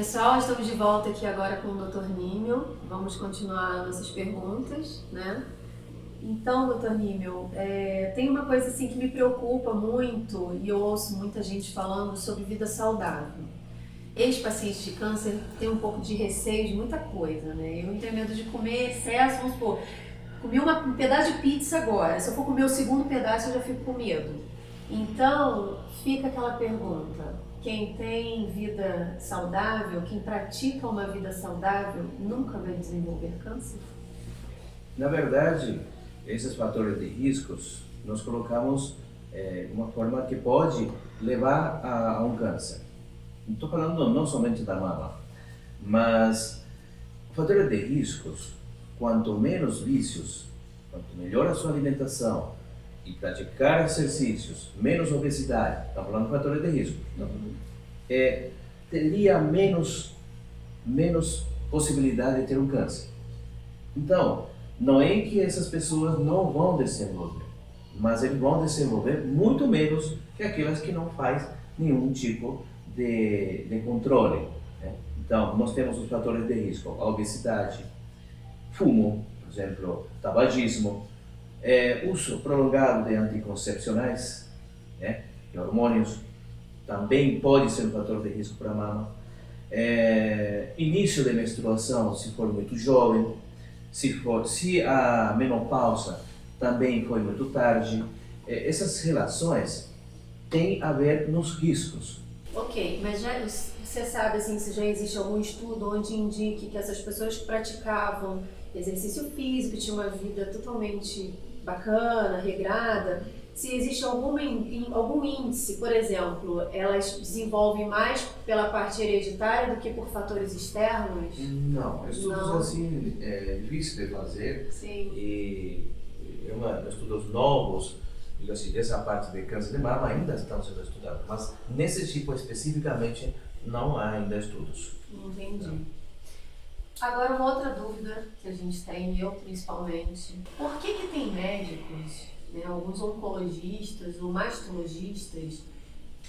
Pessoal, estamos de volta aqui agora com o Dr. Nímel. Vamos continuar nossas perguntas, né? Então, Dr. Nímel, tem uma coisa assim que me preocupa muito e eu ouço muita gente falando sobre vida saudável. Ex-pacientes de câncer têm um pouco de receio de muita coisa, né? Eu não tenho medo de comer excesso, vamos supor, comi um pedaço de pizza agora, se eu for comer o segundo pedaço eu já fico com medo. Então, fica aquela pergunta: quem tem vida saudável, quem pratica uma vida saudável, nunca vai desenvolver câncer? Na verdade, esses fatores de riscos nós colocamos uma forma que pode levar a um câncer. Não estou falando não somente da mama, mas fatores de riscos, quanto menos vícios, quanto melhor a sua alimentação e praticar exercícios, menos obesidade, estamos falando de fatores de risco, teria menos possibilidade de ter um câncer. Então, não é que essas pessoas não vão desenvolver, mas eles vão desenvolver muito menos que aquelas que não faz nenhum tipo de controle, né? Então, nós temos os fatores de risco: a obesidade, fumo, por exemplo, tabagismo, uso prolongado de anticoncepcionais, né, e hormônios, também pode ser um fator de risco para a mama. Início de menstruação, se for muito jovem, se a menopausa também foi muito tarde. Essas relações têm a ver nos riscos. Ok, mas já você sabe assim, se já existe algum estudo onde indique que essas pessoas que praticavam exercício físico, tinham uma vida totalmente bacana, regrada, se existe algum índice, por exemplo, elas desenvolvem mais pela parte hereditária do que por fatores externos? Não, estudos assim é difícil de fazer. Sim. E estudos novos, digo assim, dessa parte de câncer de mama ainda estão sendo estudados, mas nesse tipo especificamente não há ainda estudos. Entendi. Agora, uma outra dúvida que a gente tem, eu principalmente: por que tem médicos, né, alguns oncologistas ou mastologistas,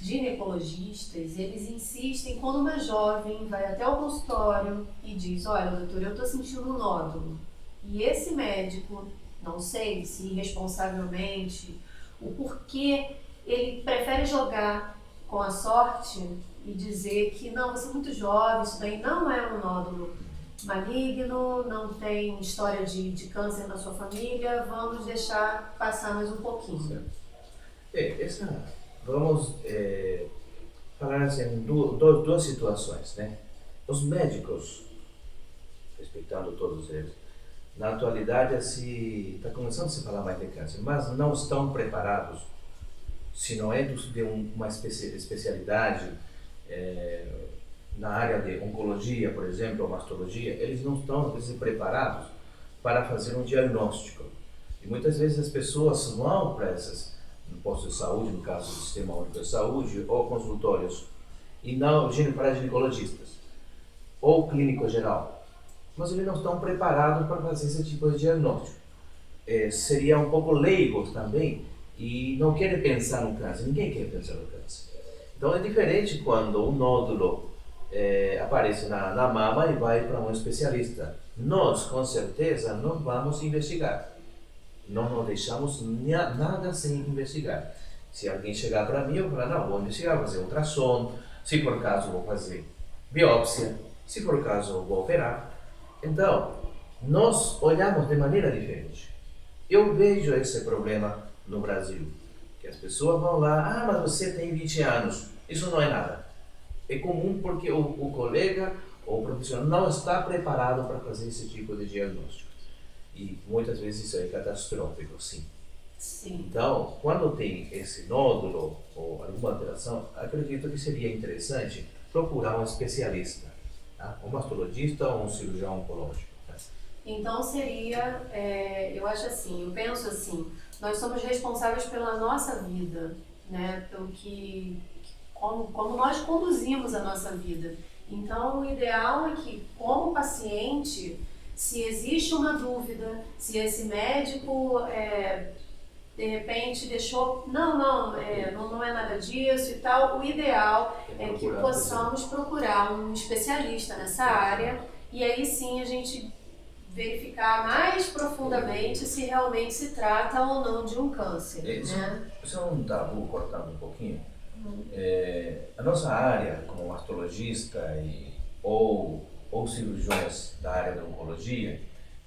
ginecologistas, eles insistem quando uma jovem vai até o consultório e diz: olha, doutor, eu estou sentindo um nódulo. E esse médico, não sei se irresponsavelmente, o porquê, ele prefere jogar com a sorte e dizer que não, você é muito jovem, isso daí não é um nódulo maligno, não tem história de câncer na sua família, vamos deixar passar mais um pouquinho. Vamos falar assim, duas situações, né? Os médicos, respeitando todos eles, na atualidade está começando a se falar mais de câncer, mas não estão preparados, se não é de uma especialidade na área de oncologia, por exemplo, ou mastologia, eles não estão às vezes preparados para fazer um diagnóstico. E muitas vezes as pessoas vão para esses postos de saúde, no caso do Sistema Único de Saúde, ou consultórios, e não para ginecologistas, ou clínico geral, mas eles não estão preparados para fazer esse tipo de diagnóstico. Seria um pouco leigos também e não querem pensar no câncer, ninguém quer pensar no câncer. Então é diferente quando um nódulo aparece na mama e vai para um especialista. Nós, com certeza, não vamos investigar. Não deixamos nada sem investigar. Se alguém chegar para mim, eu vou falar: não, vou investigar, vou fazer ultrassom, se for caso vou fazer biópsia, se for caso vou operar. Então, nós olhamos de maneira diferente. Eu vejo esse problema no Brasil, que as pessoas vão lá: mas você tem 20 anos, isso não é nada. É comum porque o colega ou o profissional não está preparado para fazer esse tipo de diagnóstico. E muitas vezes isso é catastrófico, sim. Sim. Então, quando tem esse nódulo ou alguma alteração, acredito que seria interessante procurar um especialista, tá? Um mastologista ou um cirurgião oncológico. Tá? Então seria, eu acho assim, eu penso assim, nós somos responsáveis pela nossa vida, né? Pelo como nós conduzimos a nossa vida. Então, o ideal é que, como paciente, se existe uma dúvida, se esse médico de repente deixou, não é nada disso e tal, o ideal é que possamos procurar um especialista nessa área e aí sim a gente verificar mais profundamente se realmente se trata ou não de um câncer. Isso é um tabu, cortando um pouquinho. A nossa área, como mastologista ou cirurgiões da área da oncologia,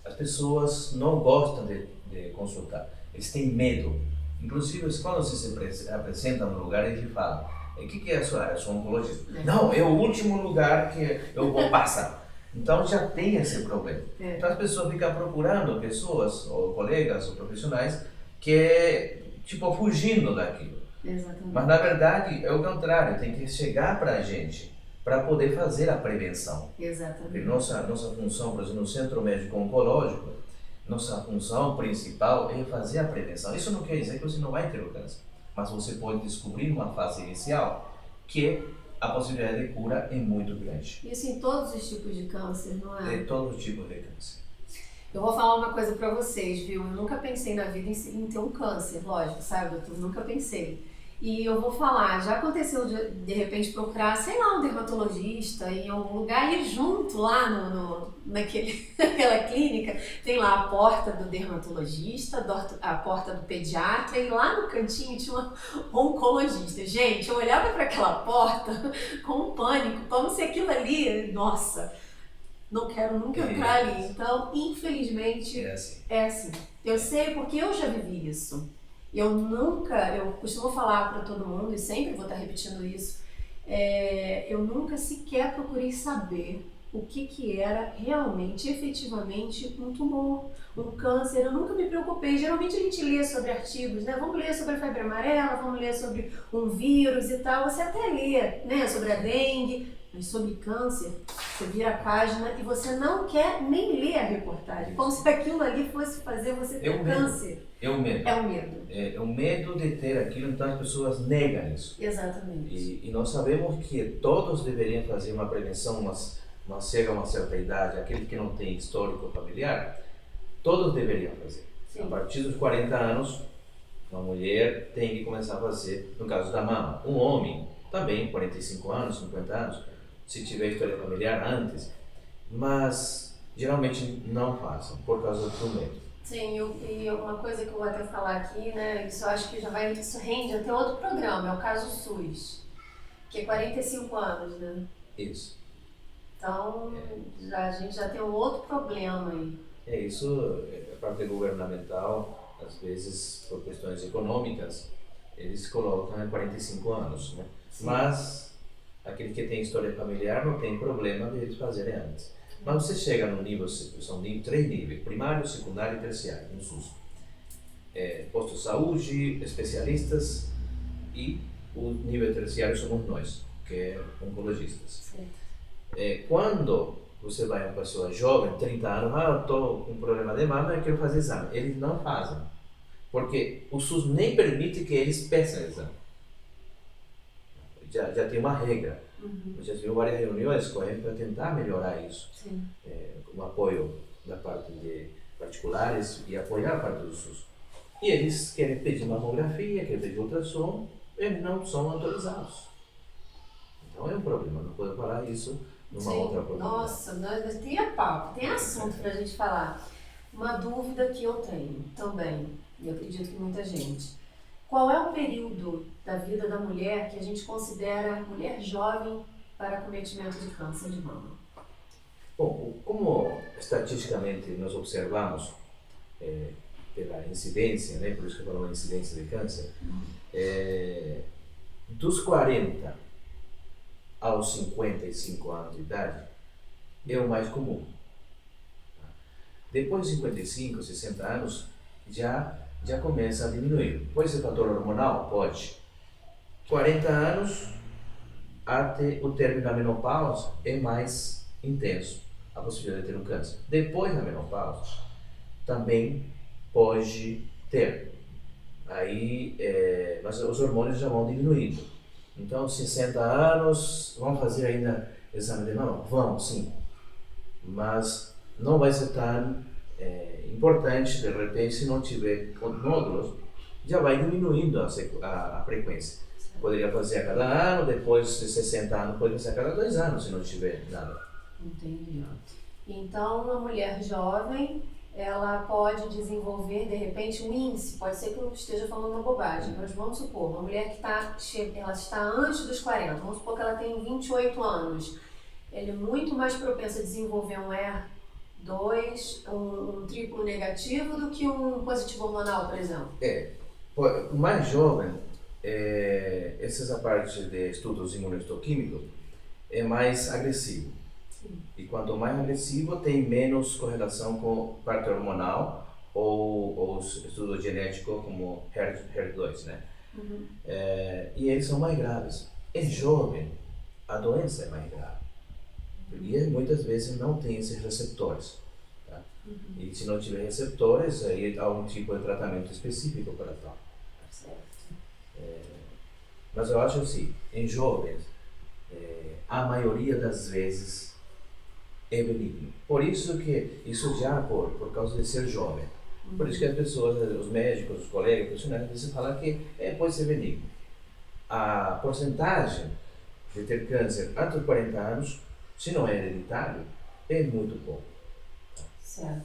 as pessoas não gostam de consultar, eles têm medo. Inclusive, quando você se apresenta no lugar, eles falam: o que é a sua área? Eu sou oncologista. Não, é o último lugar que eu vou passar. Então já tem esse problema. Então as pessoas ficam procurando pessoas, ou colegas, ou profissionais, que tipo fugindo daquilo. Exatamente. Mas na verdade é o contrário, tem que chegar para a gente para poder fazer a prevenção. Exatamente. Porque nossa função, por exemplo, no Centro Médico Oncológico, nossa função principal é fazer a prevenção. Isso não quer dizer que você não vai ter o câncer, mas você pode descobrir numa fase inicial que a possibilidade de cura é muito grande. Isso em todos os tipos de câncer, não é? Em todos os tipos de câncer. Eu vou falar uma coisa pra vocês, viu? Eu nunca pensei na vida em ter um câncer, lógico, sabe, doutor? Nunca pensei. E eu vou falar, já aconteceu de repente procurar, sei lá, um dermatologista em algum lugar e ir junto lá naquela clínica, tem lá a porta do dermatologista, a porta do pediatra e lá no cantinho tinha um oncologista. Gente, eu olhava para aquela porta com um pânico, como se aquilo ali, nossa, não quero nunca entrar ali. Então, infelizmente, é assim. Eu sei porque eu já vivi isso. Eu costumo falar para todo mundo, e sempre vou estar repetindo isso, eu nunca sequer procurei saber o que era realmente, efetivamente, um tumor, um câncer. Eu nunca me preocupei. Geralmente a gente lê sobre artigos, né? Vamos ler sobre a febre amarela, vamos ler sobre um vírus e tal. Você até lê, né? Sobre a dengue, mas sobre câncer, você vira a página e você não quer nem ler a reportagem. Como se aquilo ali fosse fazer você ter câncer. É o medo. É o medo. É o medo de ter aquilo, então as pessoas negam isso. Exatamente. E nós sabemos que todos deveriam fazer uma prevenção, mas chega a uma certa idade, aquele que não tem histórico familiar, todos deveriam fazer. Sim. A partir dos 40 anos, uma mulher tem que começar a fazer, no caso da mama. Um homem também, 45 anos, 50 anos, se tiver história familiar antes, mas geralmente não fazem, por causa do medo. Sim, e uma coisa que eu vou até falar aqui, né, isso eu acho que isso rende até outro programa, é o caso SUS, que é 45 anos, né? Isso. Então, a gente já tem um outro problema aí. Isso, a parte governamental, às vezes, por questões econômicas, eles colocam 45 anos, né? Sim. Mas aquele que tem história familiar não tem problema de eles fazerem antes. Mas você chega no nível, são 3 níveis, primário, secundário e terciário, no SUS. Posto de saúde, especialistas e o nível terciário somos nós, que é oncologistas. Quando você vai a uma pessoa jovem, 30 anos, eu estou com um problema de mama, eu quero fazer exame. Eles não fazem, porque o SUS nem permite que eles peçam exame. Já tem uma regra. Já tive várias reuniões com eles para tentar melhorar isso. Com apoio da parte de particulares e apoiar a parte do SUS. E eles querem pedir mamografia, querem pedir ultrassom, eles não são autorizados. Então é um problema, não podemos falar isso numa outra oportunidade. Nossa, tem papo, tem assunto para a gente falar. Uma dúvida que eu tenho também, e eu acredito que muita gente. Qual é o período da vida da mulher que a gente considera mulher jovem para cometimento de câncer de mama? Bom, como estatisticamente nós observamos pela incidência, né, por isso que eu falo incidência de câncer, dos 40 aos 55 anos de idade é o mais comum. Depois de 55, 60 anos, já começa a diminuir. Pode ser fator hormonal? Pode. 40 anos até o término da menopausa é mais intenso a possibilidade de ter um câncer. Depois da menopausa também pode ter. Aí mas os hormônios já vão diminuindo. Então 60 anos, vão fazer ainda exame de mama? Vão, sim. Mas não vai ser tão importante, de repente, se não tiver nódulos, já vai diminuindo a frequência. Poderia fazer a cada ano, depois de 60 anos, pode fazer a cada 2 anos, se não tiver nada. Entendi. Então, uma mulher jovem, ela pode desenvolver, de repente, um índice, pode ser que eu esteja falando uma bobagem, mas vamos supor, uma mulher que ela está antes dos 40, vamos supor que ela tem 28 anos, ela é muito mais propensa a desenvolver um ER2, um triplo negativo, do que um positivo hormonal, por exemplo. O mais jovem, essa parte de estudos imunohistoquímicos, é mais agressivo. Sim. E quanto mais agressivo, tem menos correlação com parte hormonal ou estudo genético como HER2, né? Uhum. E eles são mais graves. Em jovem, a doença é mais grave. E muitas vezes não tem esses receptores. Tá? Uhum. E se não tiver receptores, aí há um tipo de tratamento específico para tal. Certo. Mas eu acho assim, em jovens, a maioria das vezes é benigno. Por isso que, isso já por causa de ser jovem. Por isso que as pessoas, os médicos, os colegas, profissionais, eles falam que pode ser benigno. A porcentagem de ter câncer antes dos 40 anos, se não é hereditário, é muito pouco. Certo.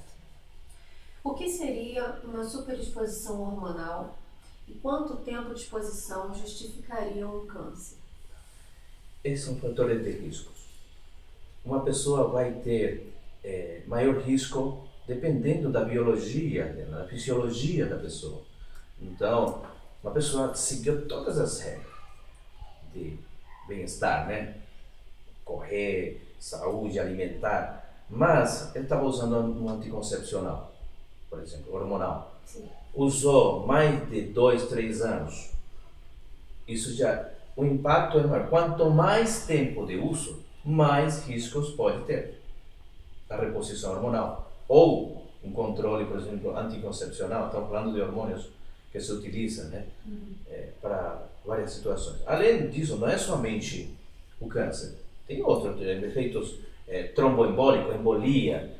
O que seria uma superexposição hormonal e quanto tempo de exposição justificaria um câncer? Esses são fatores de riscos. Uma pessoa vai ter maior risco dependendo da biologia, da fisiologia da pessoa. Então, uma pessoa seguiu todas as regras de bem-estar, né? Correr, saúde, alimentar, mas ele estava usando um anticoncepcional, por exemplo, hormonal. Sim. Usou mais de 2, 3 anos. Isso já, o impacto é maior. Quanto mais tempo de uso, mais riscos pode ter a reposição hormonal. Ou um controle, por exemplo, anticoncepcional, estamos falando de hormônios que se utilizam, né, para várias situações. Além disso, não é somente o câncer, tem outros efeitos tromboembólicos, embolia,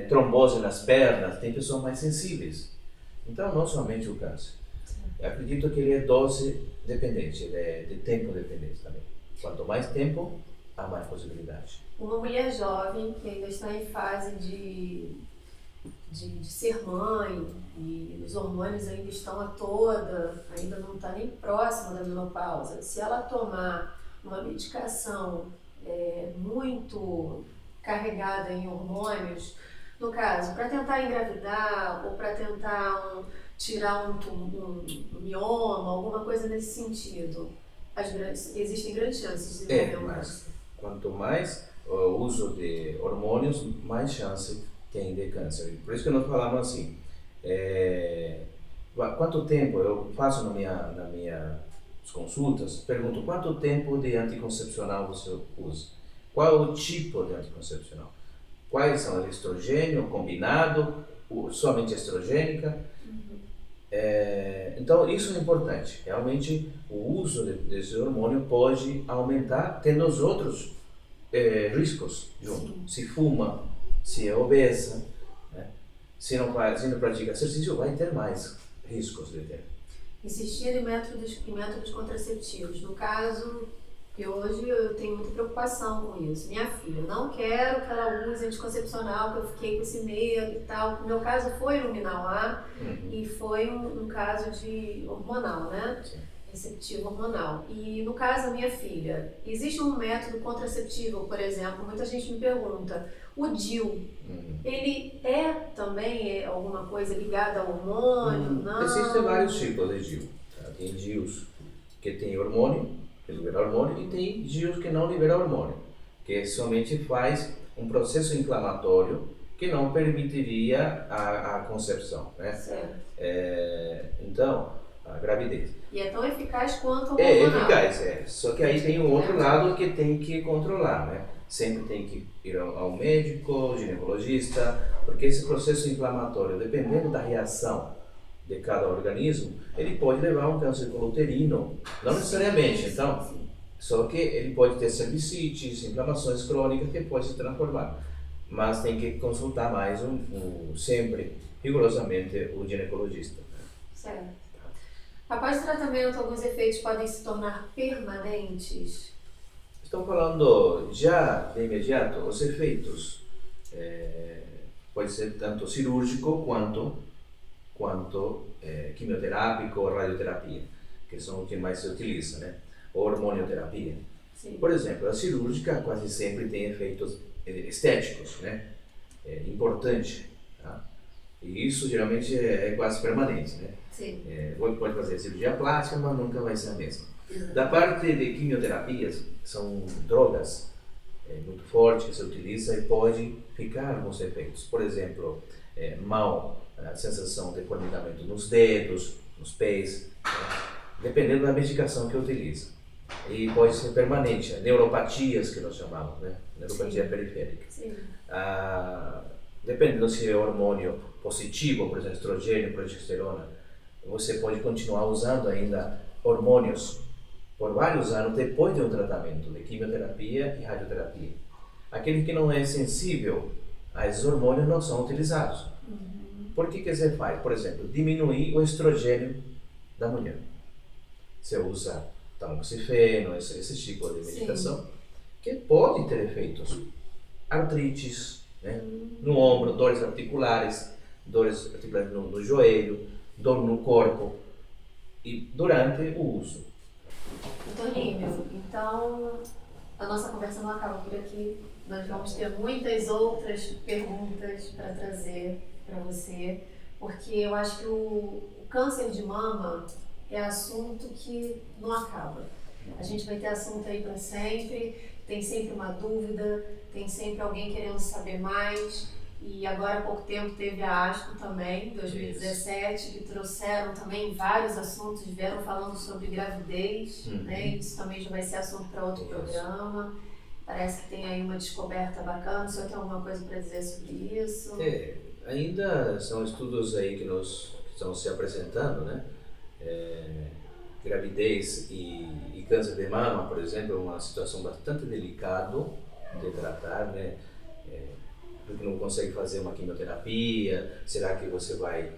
trombose nas pernas, tem pessoas mais sensíveis. Então, não somente o câncer. Eu acredito que ele é dose dependente, de tempo dependente também. Quanto mais tempo, há mais possibilidade. Uma mulher jovem que ainda está em fase de ser mãe e os hormônios ainda estão a toda, ainda não está nem próxima da menopausa. Se ela tomar uma medicação muito carregada em hormônios, no caso, para tentar engravidar ou para tentar tirar um mioma, alguma coisa nesse sentido, existem grandes chances de desenvolver um câncer. Quanto mais o uso de hormônios, mais chance tem de câncer. Por isso que nós falamos assim, quanto tempo, eu faço nas minhas consultas, pergunto quanto tempo de anticoncepcional você usa, qual é o tipo de anticoncepcional, quais são, estrogênio, combinado, somente estrogênica. Então isso é importante, realmente o uso desse hormônio pode aumentar, tendo os outros riscos junto. Sim. Se fuma, se é obesa, né? se não pratica exercício, vai ter mais riscos de ter. Insistir em métodos contraceptivos. No caso, que hoje eu tenho muita preocupação com isso. Minha filha, não quero que ela use anticoncepcional, que eu fiquei com esse medo e tal. No meu caso foi luminal A e foi um caso de hormonal, né? Sim. Receptivo hormonal. E no caso da minha filha, existe um método contraceptivo, por exemplo, muita gente me pergunta, o DIU, ele também alguma coisa ligada ao hormônio? Não? Existem vários tipos de DIU. Tá? Tem DIUs que tem hormônio, que libera hormônio, e tem DIUs que não libera hormônio, que somente faz um processo inflamatório que não permitiria a concepção, né? Certo. Então, a gravidez. E é tão eficaz quanto o hormonal. É eficaz, Só que aí tem um outro lado que tem que controlar, né? Sempre tem que ir ao médico, ginecologista, porque esse processo inflamatório, dependendo da reação de cada organismo, ele pode levar a um câncer coluterino, não necessariamente, então, só que ele pode ter cervicites, inflamações crônicas que pode se transformar, mas tem que consultar mais sempre, rigorosamente, o ginecologista. Certo. Após o tratamento, alguns efeitos podem se tornar permanentes? Estou falando já de imediato, os efeitos pode ser tanto cirúrgico quanto quimioterápico ou radioterapia, que são o que mais se utiliza, né? Ou hormonioterapia. Sim. Por exemplo, a cirúrgica quase sempre tem efeitos estéticos, né? É importante, tá? E isso geralmente é quase permanente, né? Sim. Pode fazer cirurgia plástica, mas nunca vai ser a mesma. Exato. Da parte de quimioterapias, são drogas muito fortes que se utiliza e pode ficar alguns efeitos. Por exemplo, a sensação de formigamento nos dedos, nos pés, né? Dependendo da medicação que utiliza. E pode ser permanente, neuropatias que nós chamamos, né? Neuropatia periférica. Sim. Dependendo se é hormônio positivo, por exemplo, estrogênio, progesterona, você pode continuar usando ainda hormônios por vários anos depois de um tratamento de quimioterapia e radioterapia. Aquele que não é sensível a esses hormônios não são utilizados. Por que você faz? Por exemplo, diminuir o estrogênio da mulher. Você usa tamoxifeno, esse tipo de medicação, sim, que pode ter efeitos. Artrites, né? No ombro, dores articulares no joelho, dor no corpo e durante o uso. Doutor Nímio, então a nossa conversa não acaba por aqui. Nós vamos ter muitas outras perguntas para trazer para você, porque eu acho que o câncer de mama é assunto que não acaba. A gente vai ter assunto aí para sempre, tem sempre uma dúvida, tem sempre alguém querendo saber mais. E agora há pouco tempo teve a ASCO também, 2017, que trouxeram também vários assuntos, vieram falando sobre gravidez, né? Isso também já vai ser assunto para outro programa. Parece que tem aí uma descoberta bacana. O senhor tem alguma coisa para dizer sobre isso? Ainda são estudos aí que estão se apresentando, né? Gravidez e câncer de mama, por exemplo, é uma situação bastante delicada de tratar, né? Porque não consegue fazer uma quimioterapia, será que você vai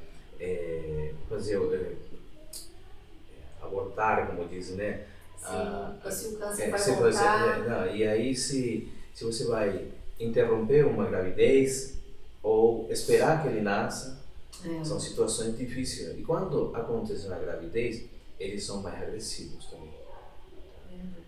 abortar, como dizem, né? Sim, se o câncer vai voltar. E aí se você vai interromper uma gravidez ou esperar que ele nasça, são situações difíceis. E quando acontece na gravidez, eles são mais agressivos também.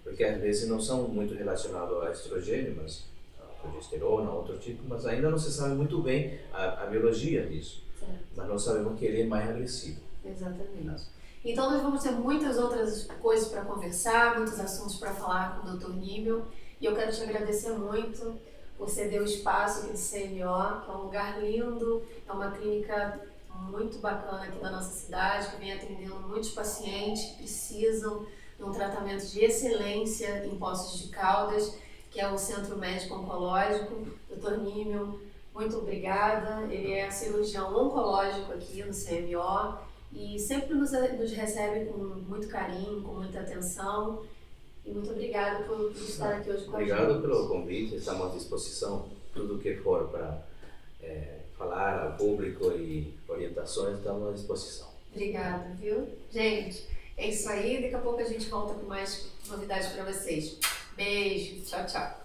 Porque às vezes não são muito relacionados a estrogênio, mas a progesterona, outro tipo, mas ainda não se sabe muito bem a biologia disso. Certo. Mas nós sabemos que ele é mais agressivo. Exatamente. Então nós vamos ter muitas outras coisas para conversar, muitos assuntos para falar com o Dr. Nímio. E eu quero te agradecer muito por ceder o espaço aqui do CMO, que é um lugar lindo, é uma clínica muito bacana aqui da nossa cidade, que vem atendendo muitos pacientes que precisam de um tratamento de excelência em Poços de Caldas, que é o Centro Médico Oncológico. Dr. Nímio, muito obrigada. Ele é cirurgião oncológico aqui no CMO e sempre nos recebe com muito carinho, com muita atenção. E muito obrigada por estar aqui hoje com a gente. Obrigado pelo convite, estamos à disposição. Tudo que for para falar ao público e orientações, estamos à disposição. Obrigada, viu? Gente, é isso aí. Daqui a pouco a gente volta com mais novidades para vocês. Beijo, tchau, tchau.